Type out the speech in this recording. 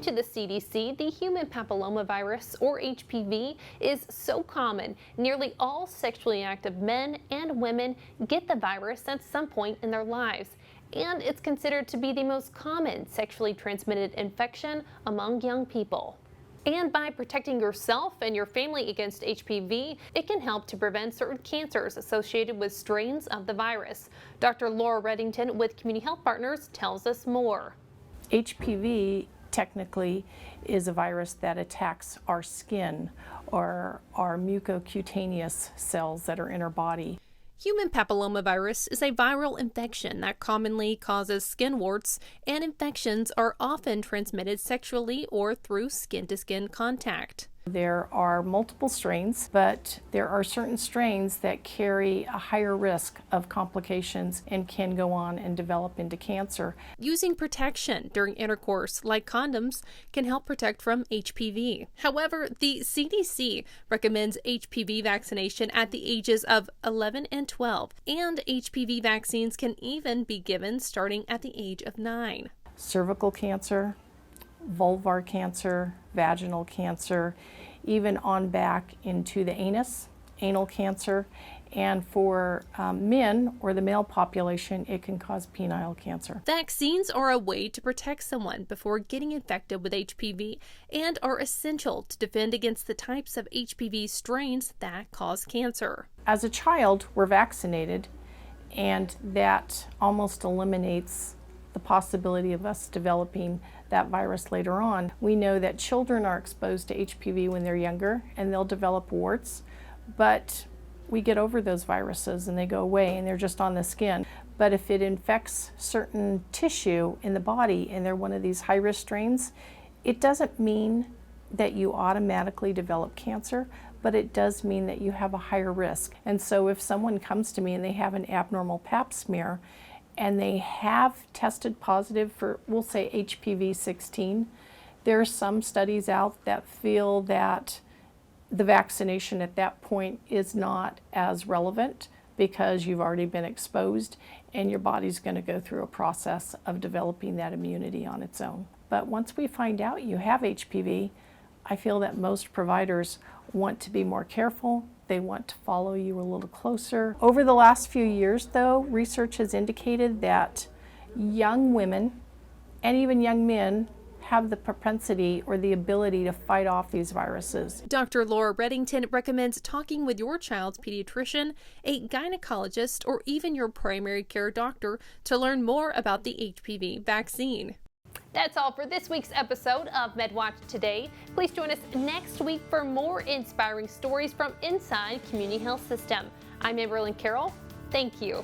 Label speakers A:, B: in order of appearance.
A: to the CDC, the human papillomavirus, or HPV, is so common. Nearly all sexually active men and women get the virus at some point in their lives, and it's considered to be the most common sexually transmitted infection among young people. And by protecting yourself and your family against HPV, it can help to prevent certain cancers associated with strains of the virus. Dr. Lura Reddington with Community Health Partners tells us more.
B: HPV technically is a virus that attacks our skin or our mucocutaneous cells that are in our body.
A: Human papillomavirus is a viral infection that commonly causes skin warts, and infections are often transmitted sexually or through skin-to-skin contact.
B: There are multiple strains, but there are certain strains that carry a higher risk of complications and can go on and develop into cancer.
A: Using protection during intercourse, like condoms, can help protect from HPV. However, the CDC recommends HPV vaccination at the ages of 11 and 12, and HPV vaccines can even be given starting at the age of 9.
B: Cervical cancer, vulvar cancer, vaginal cancer, even on back into the anus, anal cancer, and for men or the male population, it can cause penile cancer.
A: Vaccines are a way to protect someone before getting infected with HPV and are essential to defend against the types of HPV strains that cause cancer.
B: As a child, we're vaccinated, and that almost eliminates the possibility of us developing that virus later on. We know that children are exposed to HPV when they're younger and they'll develop warts, but we get over those viruses and they go away and they're just on the skin. But if it infects certain tissue in the body and they're one of these high-risk strains, it doesn't mean that you automatically develop cancer, but it does mean that you have a higher risk. And so if someone comes to me and they have an abnormal pap smear and they have tested positive for, we'll say, HPV-16, there are some studies out that feel that the vaccination at that point is not as relevant because you've already been exposed and your body's going to go through a process of developing that immunity on its own. But once we find out you have HPV, I feel that most providers want to be more careful. They want to follow you a little closer. Over the last few years, though, research has indicated that young women and even young men have the propensity or the ability to fight off these viruses.
A: Dr. Lura Reddington recommends talking with your child's pediatrician, a gynecologist, or even your primary care doctor to learn more about the HPV vaccine. That's all for this week's episode of Medwatch Today. Please join us next week for more inspiring stories from inside Community Health System. I'm Amberlyn Carroll. Thank you.